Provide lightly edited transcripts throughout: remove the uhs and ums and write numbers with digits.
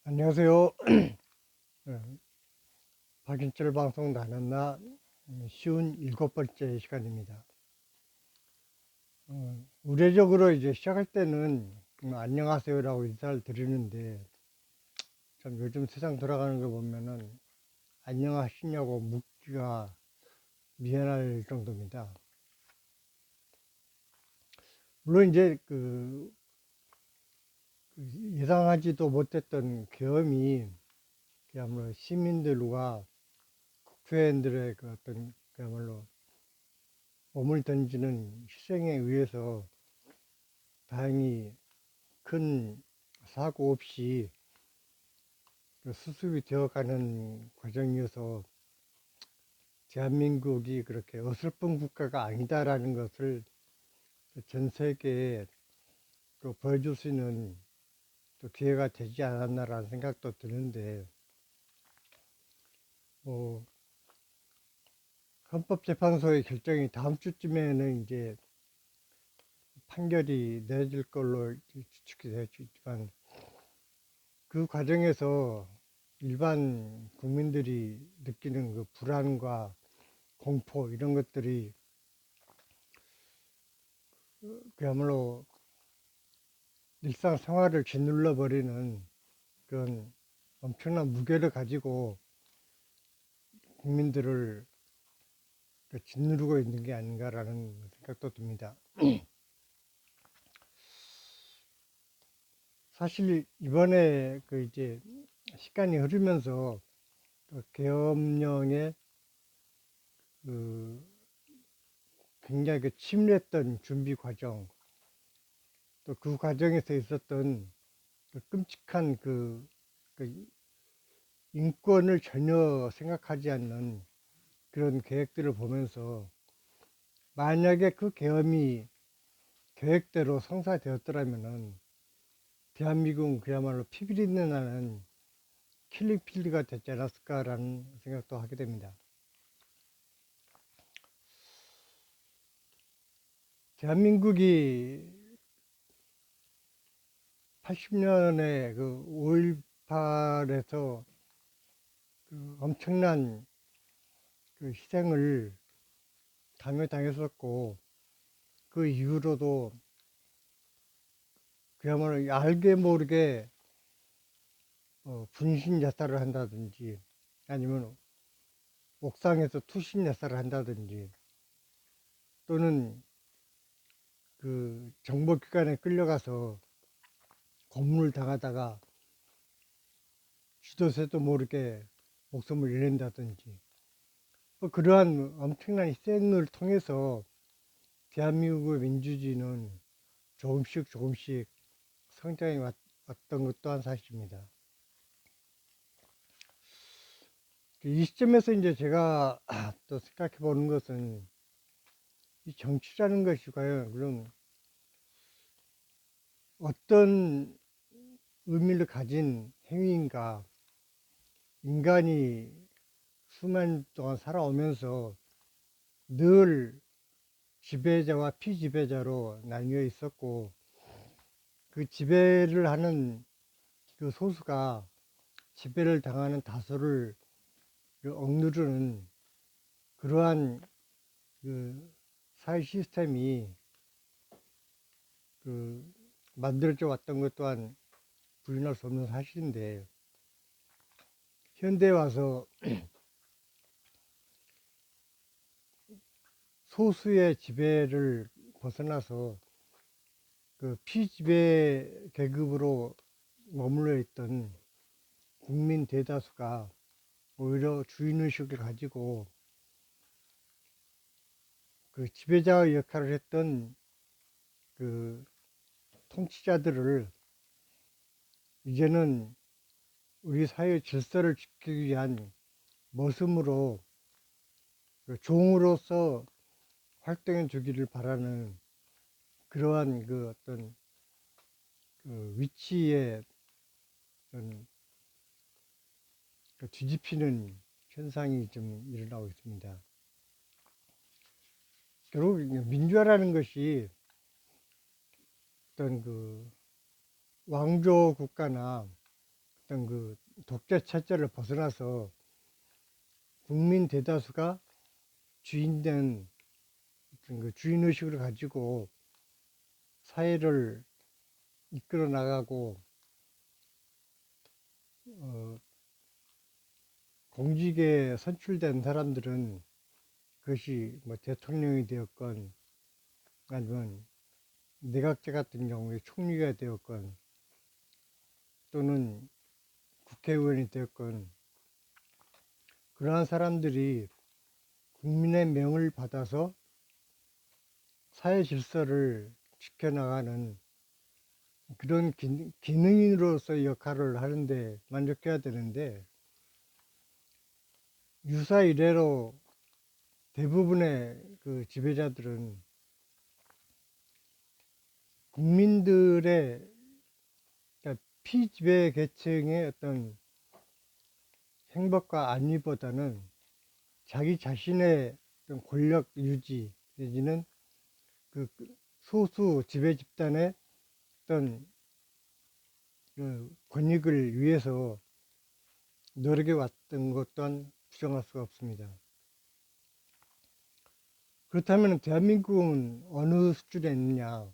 안녕하세요. 박인철 방송 나는 나 쉬운 7번째 시간입니다. 우례적으로 이제 시작할 때는 안녕하세요라고 인사를 드리는데 참 요즘 세상 돌아가는 거 보면은 안녕하시냐고 묻기가 미안할 정도입니다. 물론 이제 예상하지도 못했던 계엄이 그야말로 시민들과 국회의원들의 그 어떤 그야말로 몸을 던지는 희생에 의해서 다행히 큰 사고 없이 수습이 되어가는 과정이어서 대한민국이 그렇게 어설픈 국가가 아니다라는 것을 전 세계에 또 보여줄 수 있는 또 기회가 되지 않았나라는 생각도 드는데, 뭐 헌법재판소의 결정이 다음 주쯤에는 이제 판결이 내려질 걸로 추측이 되어 있지만, 그 과정에서 일반 국민들이 느끼는 그 불안과 공포 이런 것들이 그야말로 일상생활을 짓눌러 버리는 그런 엄청난 무게를 가지고 국민들을 짓누르고 있는 게 아닌가라는 생각도 듭니다. 사실 이번에 그 이제 시간이 흐르면서 계엄령의 그 굉장히 치밀했던 준비 과정, 또 그 과정에서 있었던 끔찍한 그 인권을 전혀 생각하지 않는 그런 계획들을 보면서, 만약에 그 계엄이 계획대로 성사되었더라면은 대한민국은 그야말로 피비린내 나는 킬링필드가 되지 않았을까라는 생각도 하게 됩니다. 대한민국이 80년에 그 5.18에서 그 엄청난 그 희생을 당했었고, 그 이후로도 그야말로 알게 모르게 분신 자살을 한다든지 아니면 옥상에서 투신 자살을 한다든지, 또는 그 정보기관에 끌려가서 고문을 당하다가 쥐도 새도 모르게 목숨을 잃는다든지, 그러한 엄청난 희생을 통해서 대한민국의 민주주의는 조금씩 조금씩 성장해 왔던 것 또한 사실입니다. 이 시점에서 이제 제가 또 생각해 보는 것은, 이 정치라는 것이 과연 그럼 어떤 의미를 가진 행위인가. 인간이 수만 동안 살아오면서 늘 지배자와 피지배자로 나뉘어 있었고, 그 지배를 하는 그 소수가 지배를 당하는 다수를 억누르는 그러한 그 사회 시스템이 그 만들어져 왔던 것 또한 부인할 수 없는 사실인데, 현대에 와서 소수의 지배를 벗어나서 그 피지배 계급으로 머물러 있던 국민 대다수가 오히려 주인의식을 가지고 그 지배자의 역할을 했던 그 통치자들을 이제는 우리 사회의 질서를 지키기 위한 머슴으로, 그 종으로서 활동해 주기를 바라는 그러한 그 어떤 그 위치에 그 뒤집히는 현상이 좀 일어나고 있습니다. 결국 민주화라는 것이 어떤 그 왕조 국가나 어떤 그 독재 체제를 벗어나서 국민 대다수가 주인된 어떤 그 주인의식을 가지고 사회를 이끌어 나가고 공직에 선출된 사람들은 그것이 뭐 대통령이 되었건 아니면 내각제 같은 경우에 총리가 되었건 또는 국회의원이 되었건 그러한 사람들이 국민의 명을 받아서 사회 질서를 지켜나가는 그런 기능인으로서의 역할을 하는데 만족해야 되는데 유사 이래로 대부분의 그 지배자들은 국민들의 그러니까 피지배 계층의 어떤 행복과 안위보다는 자기 자신의 어떤 권력 유지 내지는 그 소수 지배 집단의 어떤 그 권익을 위해서 노력해 왔던 것 또한 부정할 수가 없습니다. 그렇다면 대한민국은 어느 수준에 있느냐?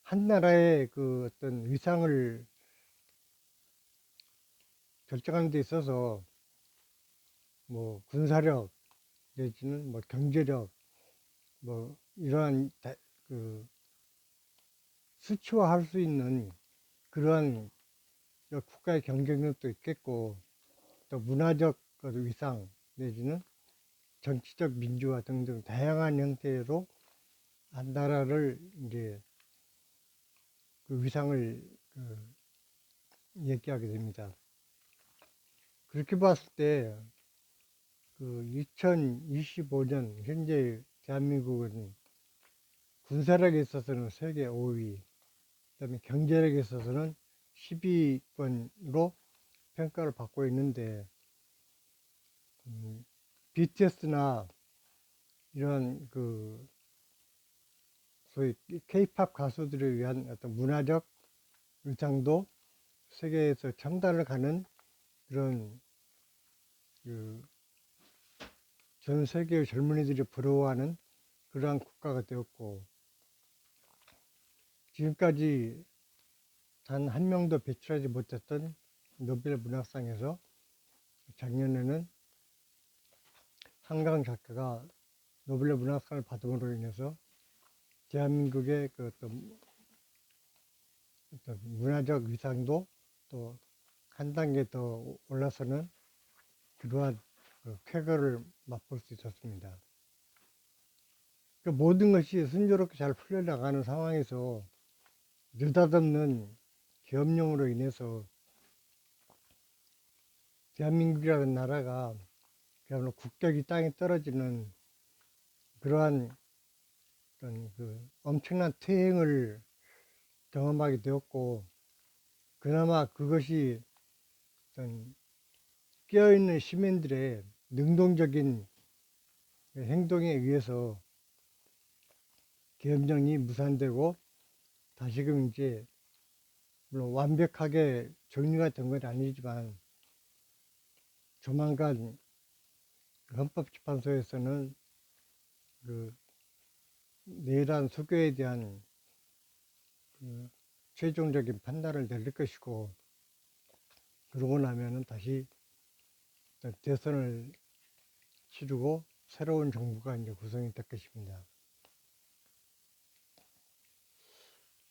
한 나라의 그 어떤 위상을 결정하는 데 있어서 뭐 군사력 내지는 뭐 경제력 뭐 이러한 그 수치화할 수 있는 그러한 국가의 경쟁력도 있겠고 또 문화적 위상 내지는 정치적 민주화 등등 다양한 형태로 한 나라를 이제 그 위상을 얘기하게 됩니다. 그렇게 봤을 때 그 2025년 현재 대한민국은 군사력에 있어서는 세계 5위, 그다음에 경제력에 있어서는 10위권으로 평가를 받고 있는데 BTS나 이런 그 소위 K-팝 가수들을 위한 어떤 문화적 위상도 세계에서 첨단을 가는 그런 그 전 세계의 젊은이들이 부러워하는 그러한 국가가 되었고 지금까지 단 한 명도 배출하지 못했던 노벨 문학상에서 작년에는 한강 작가가 노벨 문학상을 받음으로 인해서 대한민국의 그 어떤 문화적 위상도 또 한 단계 더 올라서는 그러한 그 쾌거를 맛볼 수 있었습니다. 그 모든 것이 순조롭게 잘 풀려나가는 상황에서 느닷없는 계엄령으로 인해서 대한민국이라는 나라가 그야말로 국격이 땅에 떨어지는 그러한 어떤 그 엄청난 퇴행을 경험하게 되었고 그나마 그것이 어떤 깨어있는 시민들의 능동적인 행동에 의해서 계엄령이 무산되고 다시금 이제 물론 완벽하게 정리가 된 건 아니지만 조만간 헌법재판소에서는 그 내란 수교에 대한 그 최종적인 판단을 내릴 것이고 그러고 나면은 다시 대선을 치르고 새로운 정부가 이제 구성이 될 것입니다.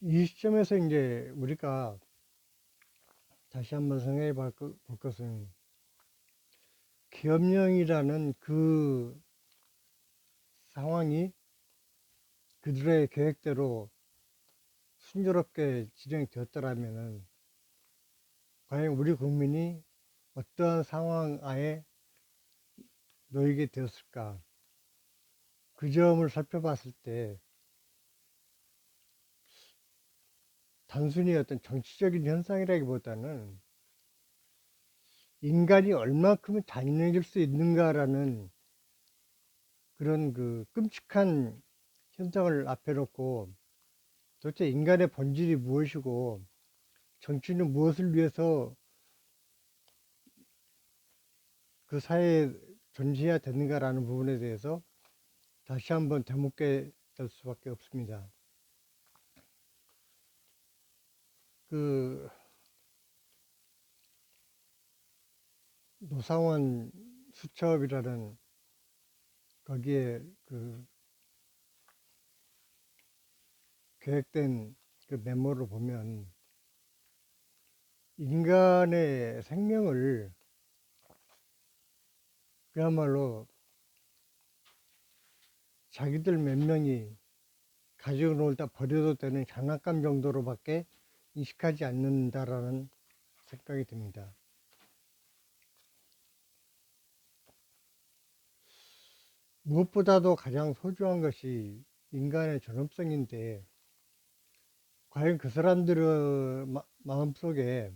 이 시점에서 이제 우리가 다시 한번 생각해 볼 것은 계엄령이라는 그 상황이 그들의 계획대로 순조롭게 진행이 되었더라면은 과연 우리 국민이 어떠한 상황에 놓이게 되었을까? 그 점을 살펴봤을 때 단순히 어떤 정치적인 현상이라기보다는 인간이 얼만큼 잔인해질 수 있는가라는 그런 그 끔찍한 현상을 앞에 놓고 도대체 인간의 본질이 무엇이고 정치는 무엇을 위해서 그 사회에 존재해야 되는가라는 부분에 대해서 다시 한번 되묻게 될 수밖에 없습니다. 그 노상원 수첩이라는 거기에 그 계획된 그 메모를 보면 인간의 생명을 그야말로 자기들 몇 명이 가지고 놀다 버려도 되는 장난감 정도로밖에 인식하지 않는다라는 생각이 듭니다. 무엇보다도 가장 소중한 것이 인간의 존엄성인데 과연 그 사람들의 마음속에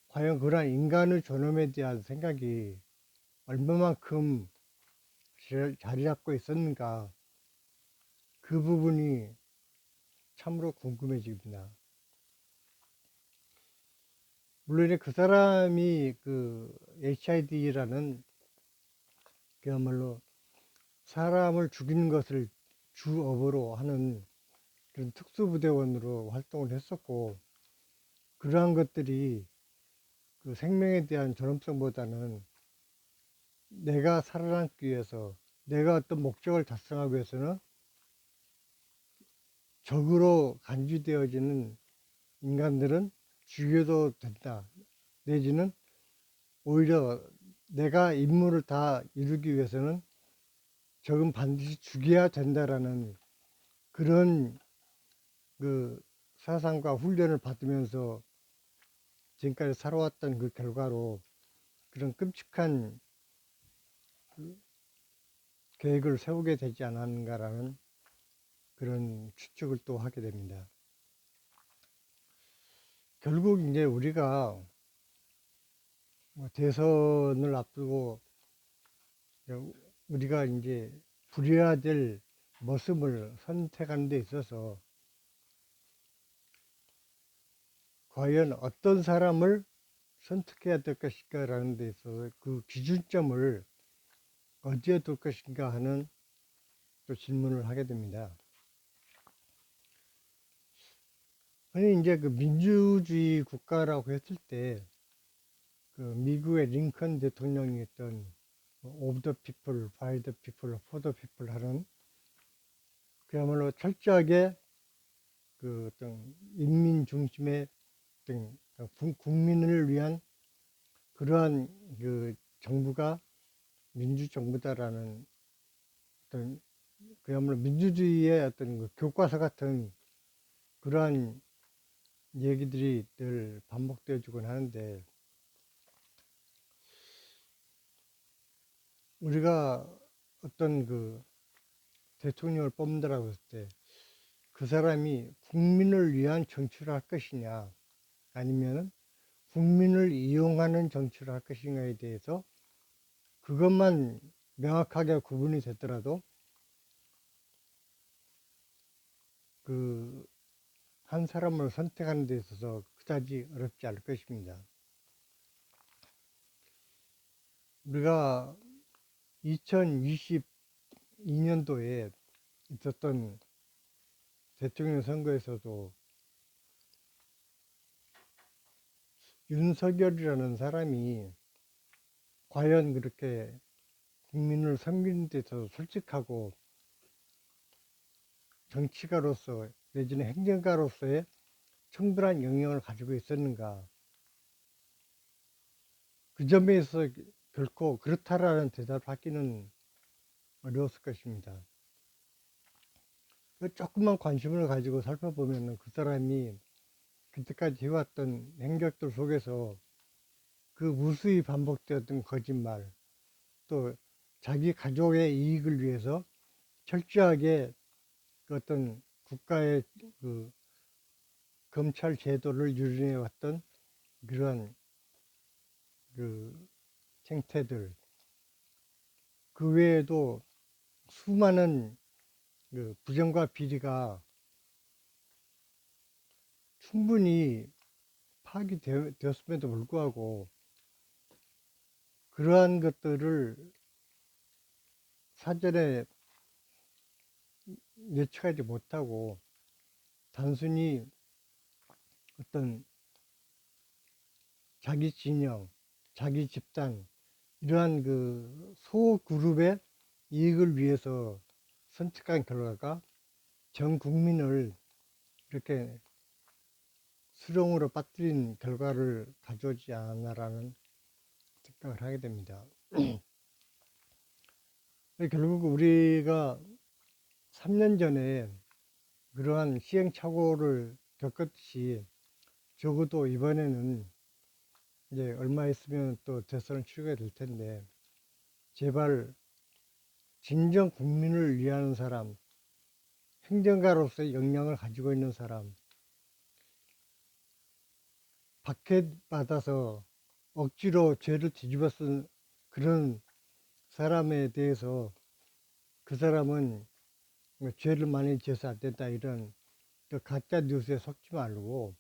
과연 그러한 인간의 존엄에 대한 생각이 얼마만큼 자리 잡고 있었는가, 그 부분이 참으로 궁금해집니다. 물론 그 사람이 그 HID라는 그야말로 사람을 죽이는 것을 주업으로 하는 그런 특수부대원으로 활동을 했었고, 그러한 것들이 그 생명에 대한 존엄성보다는 내가 살아남기 위해서, 내가 어떤 목적을 달성하기 위해서는 적으로 간주되어지는 인간들은 죽여도 된다. 내지는 오히려 내가 임무를 다 이루기 위해서는 적은 반드시 죽여야 된다라는 그런 그 사상과 훈련을 받으면서 지금까지 살아왔던 그 결과로 그런 끔찍한 그 계획을 세우게 되지 않았는가라는 그런 추측을 또 하게 됩니다. 결국 이제 우리가 대선을 앞두고 우리가 이제 부려야 될 모습을 선택하는 데 있어서 과연 어떤 사람을 선택해야 될 것인가 라는 데 있어서 그 기준점을 어디에 둘 것인가 하는 또 질문을 하게 됩니다. 아니 이제 그 민주주의 국가라고 했을 때 그 미국의 링컨 대통령이 했던 오브 더 피플, 바이 더 피플, 포 더 피플 하는 그야말로 철저하게 그 어떤 인민 중심의 어떤 국민을 위한 그러한 그 정부가 민주정부다라는 어떤 그야말로 민주주의의 어떤 그 교과서 같은 그러한 얘기들이 늘 반복되어지곤 하는데, 우리가 어떤 그 대통령을 뽑는다라고 했을 때 그 사람이 국민을 위한 정치를 할 것이냐 아니면 국민을 이용하는 정치를 할 것인가에 대해서 그것만 명확하게 구분이 되더라도 그 한 사람을 선택하는 데 있어서 그다지 어렵지 않을 것입니다. 우리가 2022년도에 있었던 대통령 선거에서도 윤석열이라는 사람이 과연 그렇게 국민을 섬기는 데 있어서 솔직하고 정치가로서 내지는 행정가로서의 충분한 영향을 가지고 있었는가, 그 점에 있어서 결코 그렇다라는 대답을 하기는 어려웠을 것입니다. 조금만 관심을 가지고 살펴보면 그 사람이 그때까지 해왔던 행적들 속에서 그 무수히 반복되었던 거짓말, 또 자기 가족의 이익을 위해서 철저하게 그 어떤 국가의 그 검찰 제도를 유린해 왔던 그러한 그 생태들, 그 외에도 수많은 그 부정과 비리가 충분히 파악이 되었음에도 불구하고 그러한 것들을 사전에 예측하지 못하고 단순히 어떤 자기 진영, 자기 집단, 이러한 그 소그룹의 이익을 위해서 선택한 결과가 전 국민을 이렇게 수렁으로 빠뜨린 결과를 가져오지 않았나라는 생각을 하게 됩니다. 결국 우리가 3년 전에 그러한 시행착오를 겪었듯이 적어도 이번에는 이제 얼마 있으면 또 대선을 치르게 될 텐데 제발 진정 국민을 위하는 사람, 행정가로서의 역량을 가지고 있는 사람, 박해받아서 억지로 죄를 뒤집어 쓴 그런 사람에 대해서 그 사람은 죄를 많이 지어서 안 된다 이런 그 가짜 뉴스에 속지 말고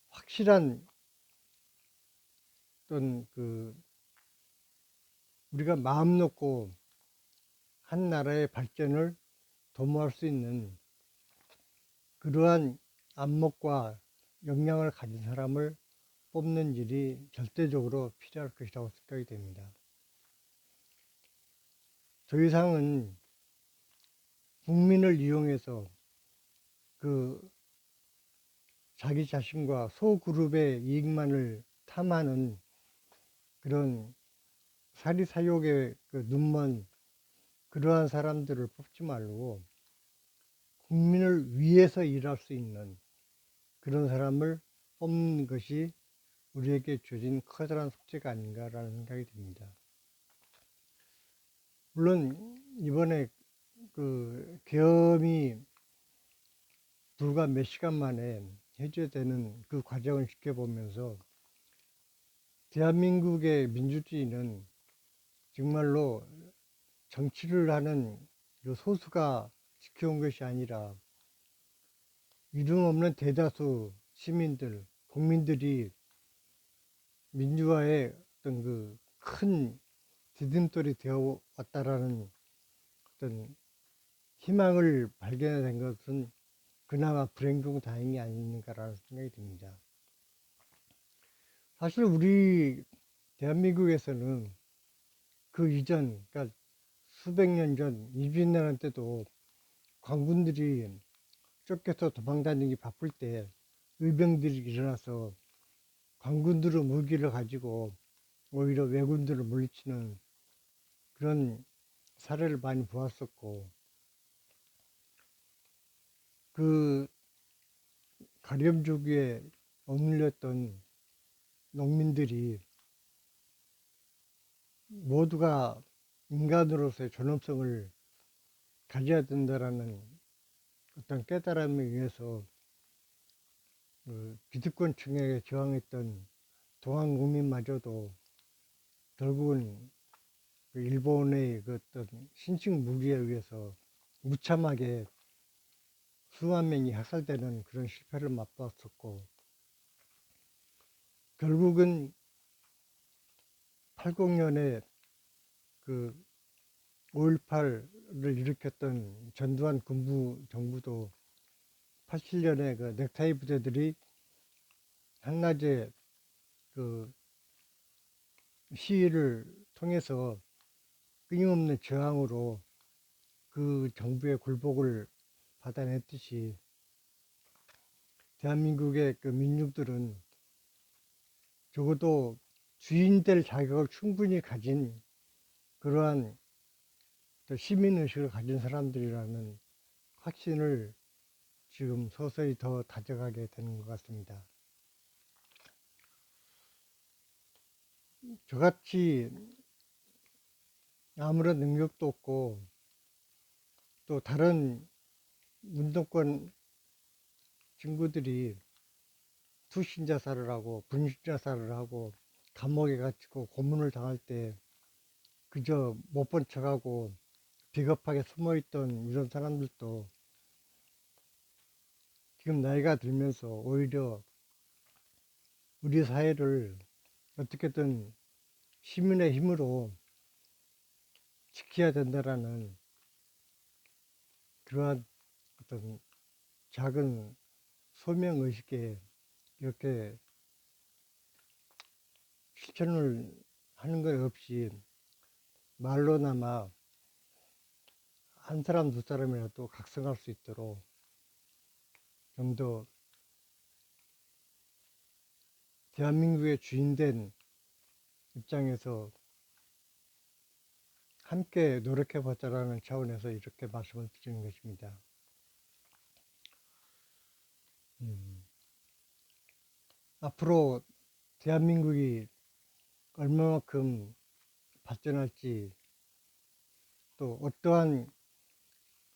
확실한 어떤 그 우리가 마음 놓고 한 나라의 발전을 도모할 수 있는 그러한 안목과 역량을 가진 사람을 뽑는 일이 절대적으로 필요할 것이라고 생각이 됩니다. 더 이상은 국민을 이용해서 그 자기 자신과 소그룹의 이익만을 탐하는 그런 사리사욕의 그 눈먼 그러한 사람들을 뽑지 말고 국민을 위해서 일할 수 있는 그런 사람을 뽑는 것이 우리에게 주어진 커다란 숙제가 아닌가라는 생각이 듭니다. 물론 이번에 그 계엄이 불과 몇 시간 만에 해제되는 그 과정을 지켜보면서 대한민국의 민주주의는 정말로 정치를 하는 그 소수가 지켜온 것이 아니라 이름 없는 대다수 시민들, 국민들이 민주화의 어떤 그 큰 디딤돌이 되어 왔다라는 어떤 희망을 발견된 것은 그나마 불행 중 다행이 아닌가라는 생각이 듭니다. 사실 우리 대한민국에서는 그 이전, 그러니까 수백 년 전, 이주인나라 때도 관군들이 쫓겨서 도망다니기 바쁠 때 의병들이 일어나서 관군들의 무기를 가지고 오히려 왜군들을 물리치는 그런 사례를 많이 보았었고, 그 가렴주기에 억눌렸던 농민들이 모두가 인간으로서의 존엄성을 가져야 된다라는 어떤 깨달음에 의해서 그 기득권층에게 저항했던 동양 국민마저도 결국은 그 일본의 그 어떤 신식 무기에 의해서 무참하게 수만 명이 학살되는 그런 실패를 맛봤었고, 결국은 80년에 그 5.18을 일으켰던 전두환 군부 정부도 87년에 그 넥타이 부대들이 한낮에 그 시위를 통해서 끊임없는 저항으로 그 정부의 굴복을 받아냈듯이 대한민국의 그 민중들은 적어도 주인 될 자격을 충분히 가진 그러한 시민의식을 가진 사람들이라는 확신을 지금 서서히 더 다져가게 되는 것 같습니다. 저같이 아무런 능력도 없고 또 다른 운동권 친구들이 투신 자살을 하고 분신 자살을 하고 감옥에 갇히고 고문을 당할 때 그저 못 본 척하고 비겁하게 숨어있던 이런 사람들도 지금 나이가 들면서 오히려 우리 사회를 어떻게든 시민의 힘으로 지켜야 된다라는 그러한 어떤 작은 소명의식에 이렇게 실천을 하는 것 없이 말로나마 한 사람 두 사람이라도 각성할 수 있도록 좀 더 대한민국의 주인된 입장에서 함께 노력해 보자라는 차원에서 이렇게 말씀을 드리는 것입니다. 앞으로 대한민국이 얼마만큼 발전할지 또 어떠한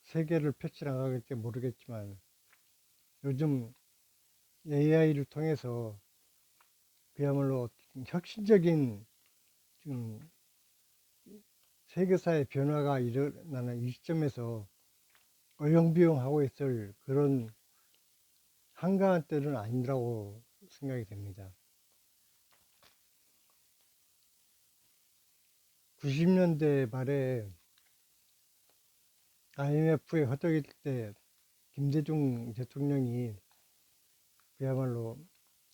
세계를 펼쳐나가겠지 모르겠지만 요즘 AI를 통해서 그야말로 혁신적인 지금 세계사의 변화가 일어나는 이 시점에서 어영부영하고 있을 그런 한가한 때는 아니라고 생각이 됩니다. 90년대 말에 IMF에 허덕일 때 김대중 대통령이 그야말로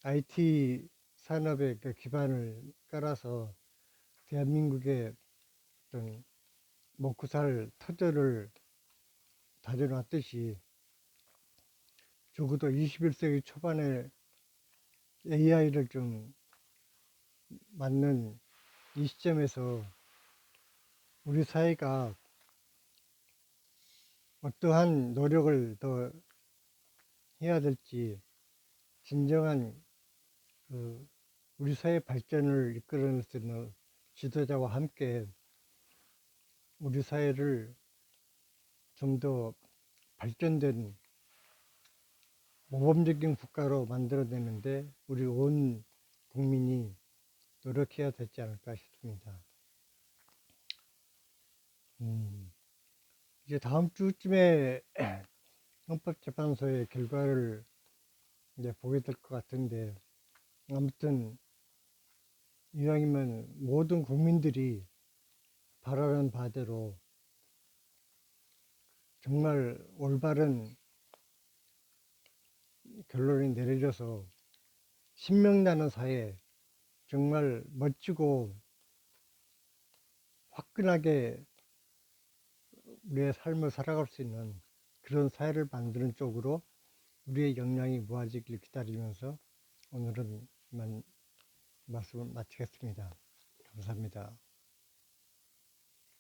IT 산업의 그 기반을 깔아서 대한민국의 어떤 먹고 살 터전을 다져놨듯이 적어도 21세기 초반에 AI를 좀 맞는 이 시점에서 우리 사회가 어떠한 노력을 더 해야 될지 진정한 그 우리 사회 발전을 이끌어낼 수 있는 지도자와 함께 우리 사회를 좀 더 발전된 모범적인 국가로 만들어내는데 우리 온 국민이 노력해야 되지 않을까 싶습니다. 이제 다음 주쯤에 헌법재판소의 결과를 이제 보게 될 것 같은데 아무튼 이왕이면 모든 국민들이 바라는 바대로 정말 올바른 결론이 내려져서 신명나는 사회, 정말 멋지고 화끈하게 우리의 삶을 살아갈 수 있는 그런 사회를 만드는 쪽으로 우리의 역량이 모아지길 기다리면서 오늘은 이만 말씀을 마치겠습니다. 감사합니다.